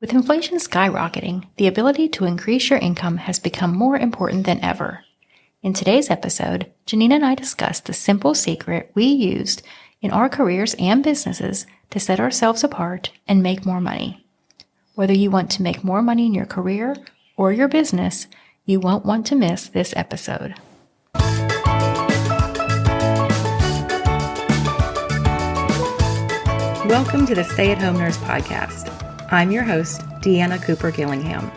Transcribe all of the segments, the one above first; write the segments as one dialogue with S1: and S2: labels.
S1: With inflation skyrocketing, the ability to increase your income has become more important than ever. In today's episode, Janine and I discussed the simple secret we used in our careers and businesses to set ourselves apart and make more money. Whether you want to make more money in your career or your business, you won't want to miss this episode. Welcome to the Stay at Home Nurse Podcast. I'm your host, Deanna Cooper Gillingham.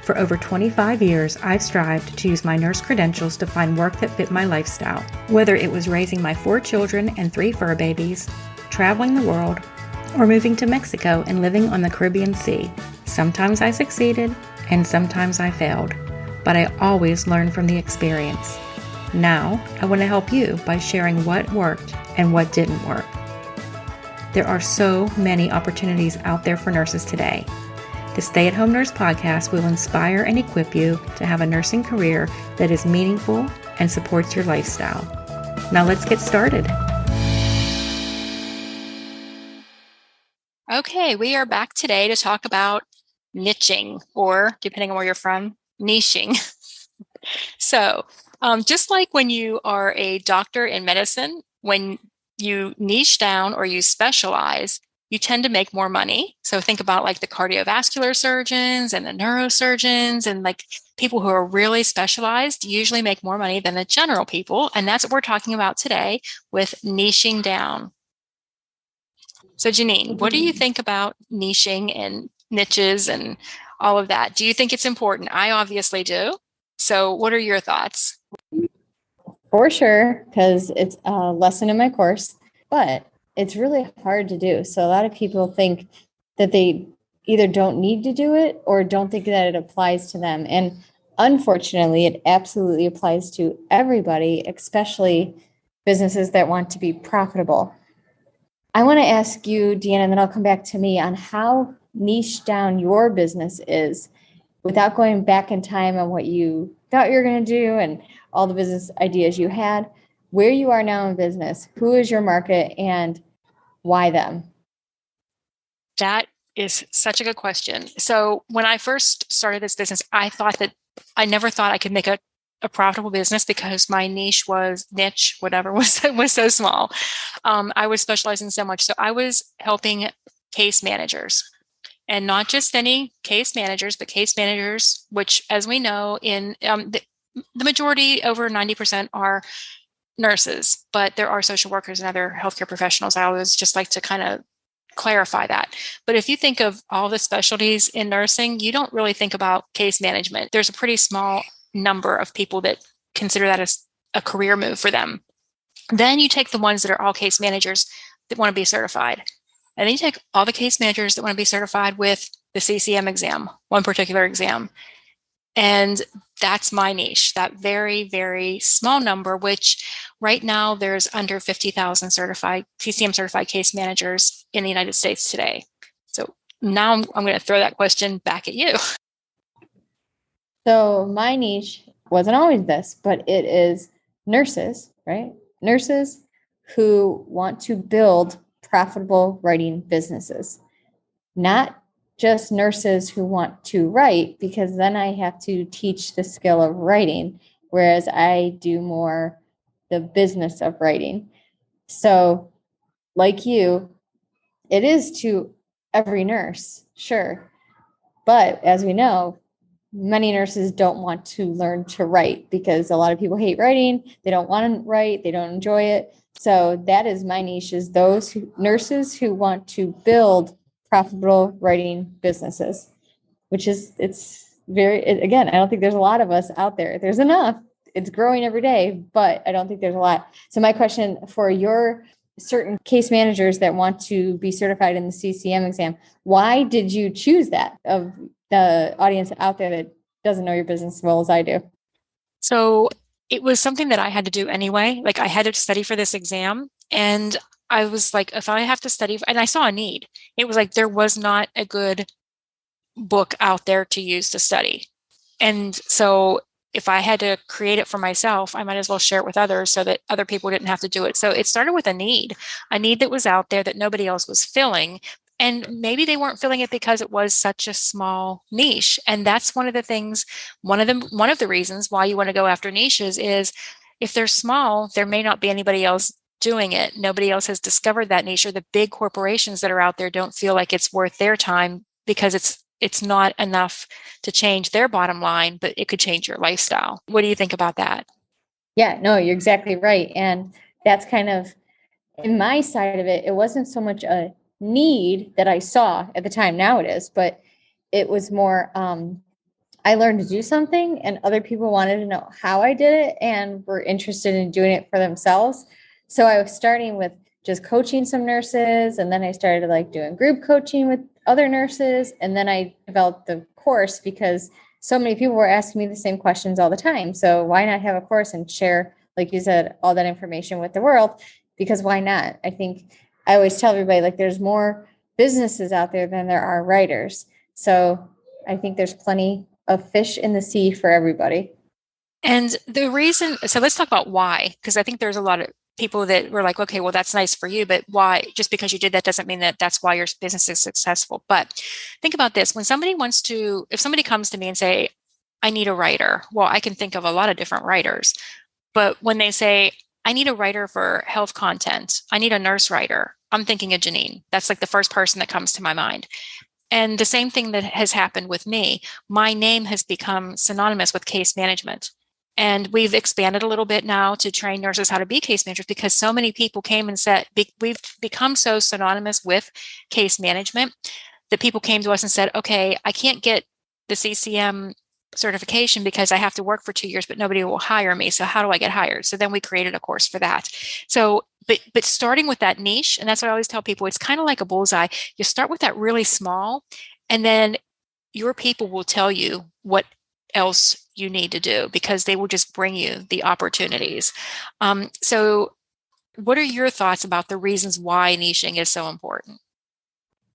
S1: For over 25 years, I've strived to use my nurse credentials to find work that fit my lifestyle. Whether it was raising my 4 children and 3 fur babies, traveling the world, or moving to Mexico and living on the Caribbean Sea. Sometimes I succeeded and sometimes I failed, but I always learned from the experience. Now, I want to help you by sharing what worked and what didn't work. There are so many opportunities out there for nurses today. The Stay at Home Nurse Podcast will inspire and equip you to have a nursing career that is meaningful and supports your lifestyle. Now let's get started.
S2: Okay, we are back today to talk about niching, or depending on where you're from, niching. So, just like when you are a doctor in medicine, when you niche down or you specialize, you tend to make more money. So think about like the cardiovascular surgeons and the neurosurgeons and like people who are really specialized usually make more money than the general people. And that's what we're talking about today with niching down. So Janine, what do you think about niching and niches and all of that? Do you think it's important? I obviously do. So what are your thoughts?
S3: For sure, because it's a lesson in my course, but it's really hard to do. So a lot of people think that they either don't need to do it or don't think that it applies to them. And unfortunately, it absolutely applies to everybody, especially businesses that want to be profitable. I want to ask you, Deanna, and then I'll come back to me on how niche down your business is without going back in time on what you thought you were going to do and all the business ideas you had, where you are now in business, who is your market, and why them?
S2: That is such a good question. So when I first started this business, I never thought I could make a profitable business because my niche was so small. I was specializing so much. So I was helping case managers. And not just any case managers, but case managers, which, as we know, in the majority, over 90%, are nurses, but there are social workers and other healthcare professionals. I always just like to kind of clarify that. But if you think of all the specialties in nursing, you don't really think about case management. There's a pretty small number of people that consider that as a career move for them. Then you take the ones that are all case managers that want to be certified. And then you take all the case managers that want to be certified with the CCM exam, one particular exam. And that's my niche, that very, very small number, which right now there's under 50,000 CCM certified case managers in the United States today. So now I'm going to throw that question back at you.
S3: So my niche wasn't always this, but it is nurses, right? Nurses who want to build profitable writing businesses, not just nurses who want to write, because then I have to teach the skill of writing, whereas I do more the business of writing. So like you, it is to every nurse, sure. But as we know, many nurses don't want to learn to write because a lot of people hate writing. They don't want to write. They don't enjoy it. So that is my niche, is those nurses who want to build profitable writing businesses, which is, again, I don't think there's a lot of us out there. There's enough. It's growing every day, but I don't think there's a lot. So my question for your certain case managers that want to be certified in the CCM exam, why did you choose that of the audience out there that doesn't know your business as well as I do?
S2: So it was something that I had to do anyway. Like I had to study for this exam. And I was like, if I have to study, and I saw a need, it was like there was not a good book out there to use to study. And so if I had to create it for myself, I might as well share it with others so that other people didn't have to do it. So it started with a need that was out there that nobody else was filling. And maybe they weren't filling it because it was such a small niche. And that's one of the things, one of the reasons why you want to go after niches is if they're small, there may not be anybody else doing it. Nobody else has discovered that niche, or the big corporations that are out there don't feel like it's worth their time because it's not enough to change their bottom line, but it could change your lifestyle. What do you think about that?
S3: Yeah, no, you're exactly right. And that's kind of in my side of it. It wasn't so much a need that I saw at the time. Now it is, but it was more, I learned to do something and other people wanted to know how I did it and were interested in doing it for themselves. So I was starting with just coaching some nurses, and then I started like doing group coaching with other nurses. And then I developed the course because so many people were asking me the same questions all the time. So why not have a course and share, like you said, all that information with the world? Because why not? I think I always tell everybody, like, there's more businesses out there than there are writers. So I think there's plenty of fish in the sea for everybody.
S2: And the reason, so let's talk about why, because I think there's a lot of people that were like, okay, well, that's nice for you, but why? Just because you did that doesn't mean that that's why your business is successful. But think about this. When somebody wants to, if somebody comes to me and say, I need a writer, well, I can think of a lot of different writers. But when they say, I need a writer for health content, I need a nurse writer, I'm thinking of Janine. That's like the first person that comes to my mind. And the same thing that has happened with me, my name has become synonymous with case management. And we've expanded a little bit now to train nurses how to be case managers because so many people came and said, we've become so synonymous with case management that people came to us and said, okay, I can't get the CCM certification because I have to work for 2 years, but nobody will hire me. So how do I get hired? So then we created a course for that. So, but starting with that niche, and that's what I always tell people, it's kind of like a bullseye. You start with that really small, and then your people will tell you what else you need to do because they will just bring you the opportunities. So what are your thoughts about the reasons why niching is so important?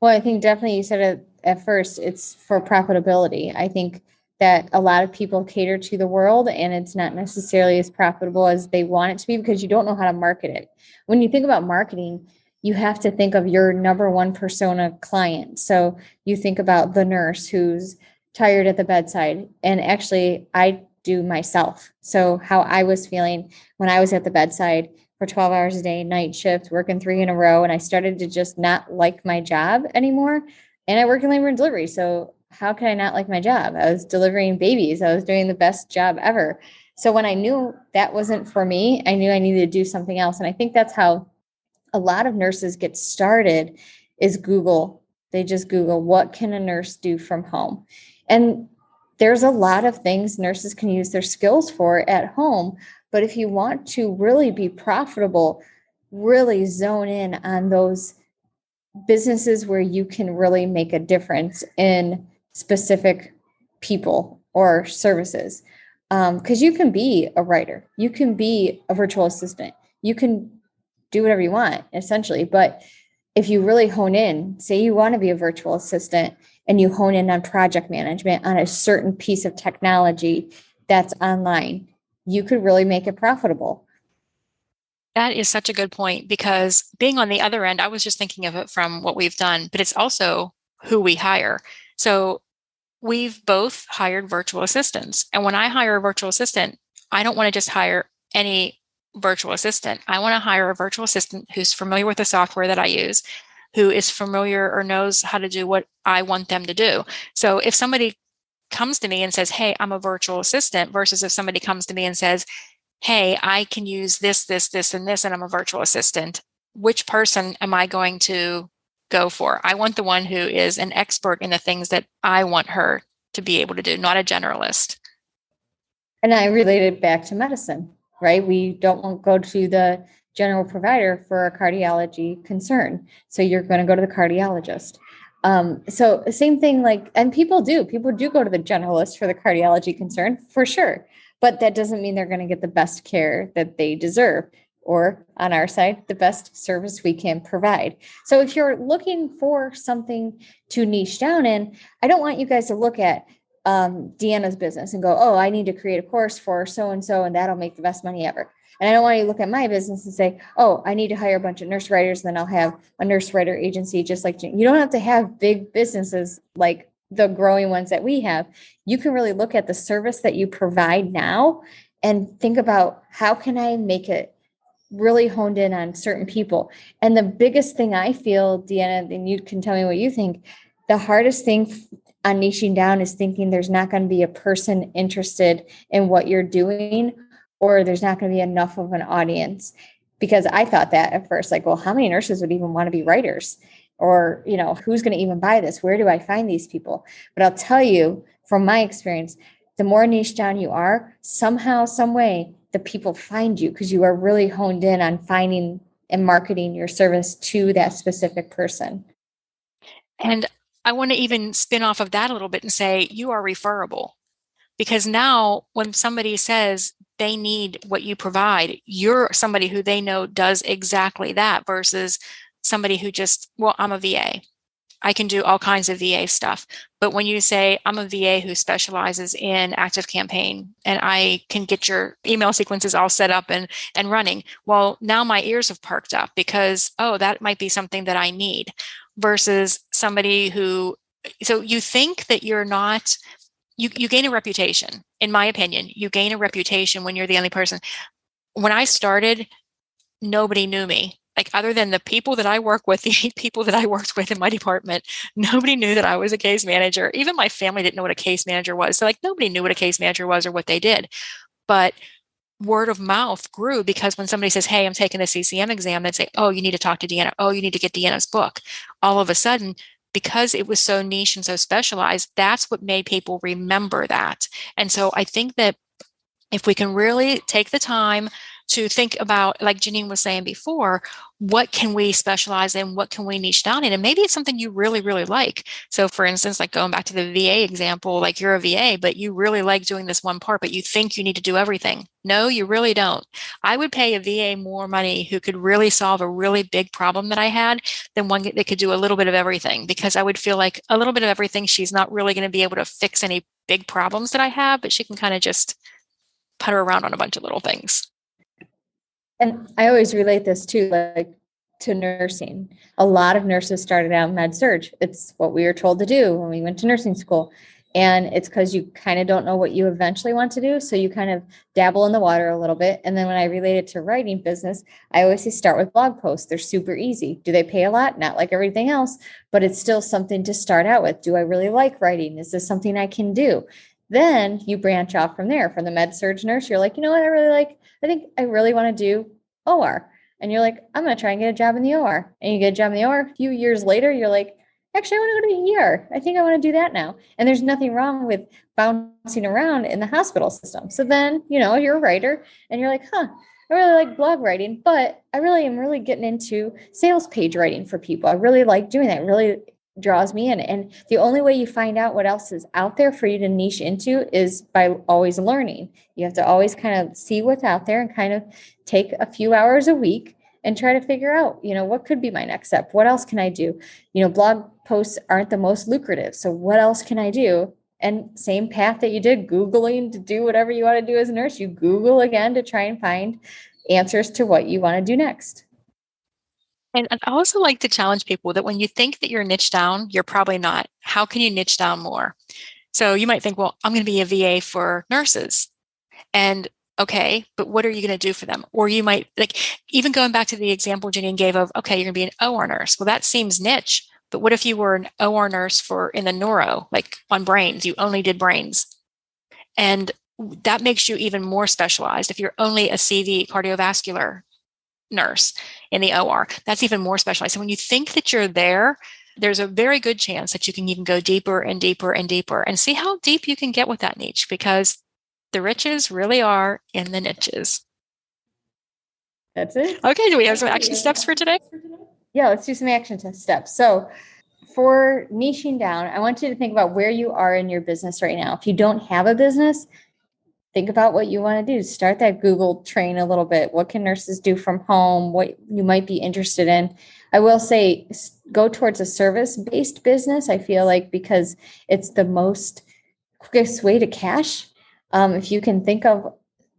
S3: Well, I think definitely you said it at first, it's for profitability. I think that a lot of people cater to the world and it's not necessarily as profitable as they want it to be because you don't know how to market it. When you think about marketing, you have to think of your number one persona client. So you think about the nurse who's tired at the bedside. And actually, I do myself. So how I was feeling when I was at the bedside for 12 hours a day, night shift, working 3 in a row. And I started to just not like my job anymore. And I work in labor and delivery. So how can I not like my job? I was delivering babies. I was doing the best job ever. So when I knew that wasn't for me, I knew I needed to do something else. And I think that's how a lot of nurses get started is Google. They just Google, what can a nurse do from home? And there's a lot of things nurses can use their skills for at home. But if you want to really be profitable, really zone in on those businesses where you can really make a difference in specific people or services. Because you can be a writer, you can be a virtual assistant, you can do whatever you want, essentially. But if you really hone in, say you want to be a virtual assistant and you hone in on project management on a certain piece of technology that's online, you could really make it profitable.
S2: That is such a good point because being on the other end, I was just thinking of it from what we've done, but it's also who we hire. So we've both hired virtual assistants. And when I hire a virtual assistant, I don't want to just hire any virtual assistant. I want to hire a virtual assistant who's familiar with the software that I use, who is familiar or knows how to do what I want them to do. So if somebody comes to me and says, hey, I'm a virtual assistant, versus if somebody comes to me and says, hey, I can use this, this, this, and this, and I'm a virtual assistant, which person am I going to go for? I want the one who is an expert in the things that I want her to be able to do, not a generalist.
S3: And I related back to medicine, right? We don't want to go to the general provider for a cardiology concern. So you're going to go to the cardiologist. So same thing, like, and people do go to the generalist for the cardiology concern for sure. But that doesn't mean they're going to get the best care that they deserve, or on our side, the best service we can provide. So if you're looking for something to niche down in, I don't want you guys to look at Deanna's business and go, oh, I need to create a course for so-and-so, and that'll make the best money ever. And I don't want you to look at my business and say, oh, I need to hire a bunch of nurse writers, then I'll have a nurse writer agency just like you. You don't have to have big businesses like the growing ones that we have. You can really look at the service that you provide now and think about, how can I make it really honed in on certain people? And the biggest thing I feel, Deanna, and you can tell me what you think, the hardest thing on niching down is thinking there's not going to be a person interested in what you're doing, or there's not going to be enough of an audience. Because I thought that at first, like, well, how many nurses would even want to be writers? Or, who's going to even buy this? Where do I find these people? But I'll tell you from my experience, the more niche down you are, somehow, some way, the people find you, because you are really honed in on finding and marketing your service to that specific person.
S2: And I want to even spin off of that a little bit and say you are referable, because now when somebody says they need what you provide, you're somebody who they know does exactly that, versus somebody who just, well, I'm a VA. I can do all kinds of VA stuff. But when you say I'm a VA who specializes in active campaign and I can get your email sequences all set up and running, well, now my ears have perked up because, oh, that might be something that I need, versus somebody who, so you think that you're not, you gain a reputation. In my opinion, you gain a reputation when you're the only person. When I started, nobody knew me. Like, other than the people that I work with, the 8 people that I worked with in my department, nobody knew that I was a case manager. Even my family didn't know what a case manager was. So like, nobody knew what a case manager was or what they did. But word of mouth grew, because when somebody says, hey, I'm taking the CCM exam, they'd say, oh, you need to talk to Deanna. Oh, you need to get Deanna's book. All of a sudden, because it was so niche and so specialized, that's what made people remember that. And so I think that if we can really take the time to think about, like Janine was saying before, what can we specialize in? What can we niche down in? And maybe it's something you really, really like. So for instance, like going back to the VA example, like you're a VA, but you really like doing this one part, but you think you need to do everything. No, you really don't. I would pay a VA more money who could really solve a really big problem that I had than one that could do a little bit of everything, because I would feel like a little bit of everything, she's not really going to be able to fix any big problems that I have, but she can kind of just putter around on a bunch of little things.
S3: And I always relate this to, like, to nursing. A lot of nurses started out med surg. It's what we were told to do when we went to nursing school. And it's because you kind of don't know what you eventually want to do. So you kind of dabble in the water a little bit. And then when I relate it to writing business, I always say start with blog posts. They're super easy. Do they pay a lot? Not like everything else, but it's still something to start out with. Do I really like writing? Is this something I can do? Then you branch off from there. From the med surg nurse, you're like, you know what I really like? I think I really want to do OR. And you're like, I'm going to try and get a job in the OR. And you get a job in the OR. A few years later, you're like, actually, I want to go to the ER. I think I want to do that now. And there's nothing wrong with bouncing around in the hospital system. So then, you're a writer and you're like, I really like blog writing, but I really am really getting into sales page writing for people. I really like doing that. It really draws me in. And the only way you find out what else is out there for you to niche into is by always learning. You have to always kind of see what's out there and kind of take a few hours a week and try to figure out, what could be my next step? What else can I do? Blog posts aren't the most lucrative. So what else can I do? And same path that you did, Googling to do whatever you want to do as a nurse, you Google again to try and find answers to what you want to do next.
S2: And I also like to challenge people that when you think that you're niche down, you're probably not. How can you niche down more? So you might think, well, I'm going to be a VA for nurses. And okay, but what are you going to do for them? Or you might, like, even going back to the example Janine gave of, okay, you're going to be an OR nurse. Well, that seems niche. But what if you were an OR nurse in the neuro, like on brains, you only did brains? And that makes you even more specialized. If you're only a CV cardiovascular nurse in the OR, that's even more specialized. So when you think that you're there, there's a very good chance that you can even go deeper and deeper and deeper and see how deep you can get with that niche, because the riches really are in the niches.
S3: That's it.
S2: Okay, do we have some action steps for today?
S3: Yeah, let's do some action steps. So for niching down, I want you to think about where you are in your business right now. If you don't have a business, think about what you want to do. Start that Google train a little bit. What can nurses do from home? What you might be interested in. I will say, go towards a service-based business, I feel like, because it's the most quickest way to cash. If you can think of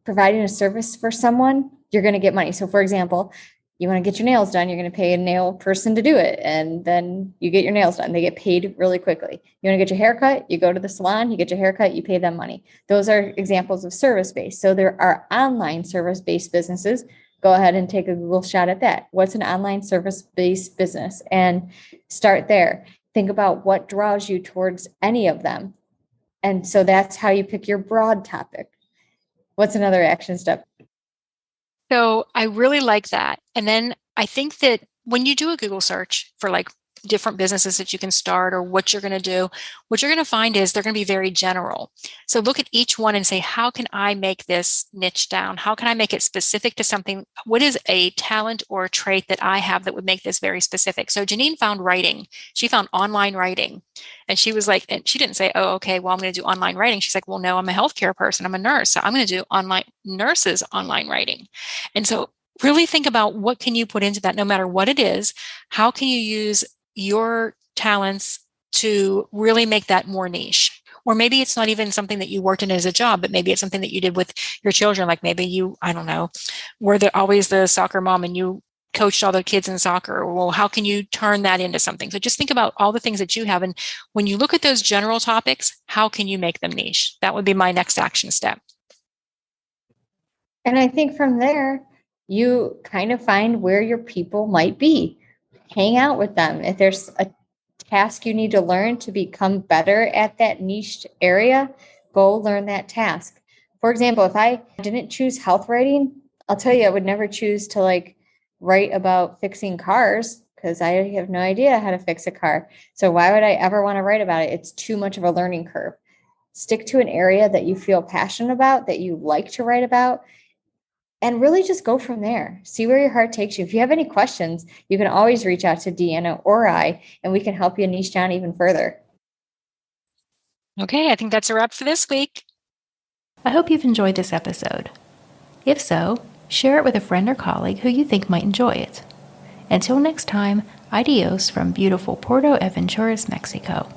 S3: providing a service for someone, you're going to get money. So for example, you want to get your nails done, you're going to pay a nail person to do it. And then you get your nails done. They get paid really quickly. You want to get your hair cut, you go to the salon, you get your hair cut, you pay them money. Those are examples of service-based. So there are online service-based businesses. Go ahead and take a Google shot at that. What's an online service-based business? And start there. Think about what draws you towards any of them. And so that's how you pick your broad topic. What's another action step?
S2: So I really like that. And then I think that when you do a Google search for like different businesses that you can start or what you're going to do, what you're going to find is they're going to be very general. So look at each one and say, how can I make this niche down? How can I make it specific to something? What is a talent or a trait that I have that would make this very specific? So Janine found writing. She found online writing. And she was like, and she didn't say, oh, okay, well, I'm going to do online writing. She's like, well, no, I'm a healthcare person. I'm a nurse. So I'm going to do online writing. And so really think about what can you put into that, no matter what it is. How can you use your talents to really make that more niche? Or maybe it's not even something that you worked in as a job, but maybe it's something that you did with your children. Like maybe you, I don't know, were always the soccer mom and you coached all the kids in soccer. Well, how can you turn that into something? So just think about all the things that you have. And when you look at those general topics, how can you make them niche? That would be my next action step.
S3: And I think from there, you kind of find where your people might be. Hang out with them. If there's a task you need to learn to become better at that niche area, go learn that task. For example, if I didn't choose health writing, I'll tell you, I would never choose to like write about fixing cars because I have no idea how to fix a car. So why would I ever want to write about it? It's too much of a learning curve. Stick to an area that you feel passionate about, that you like to write about, and really just go from there. See where your heart takes you. If you have any questions, you can always reach out to Deanna or I, and we can help you niche down even further.
S2: Okay, I think that's a wrap for this week.
S1: I hope you've enjoyed this episode. If so, share it with a friend or colleague who you think might enjoy it. Until next time, adios from beautiful Puerto Aventuras, Mexico.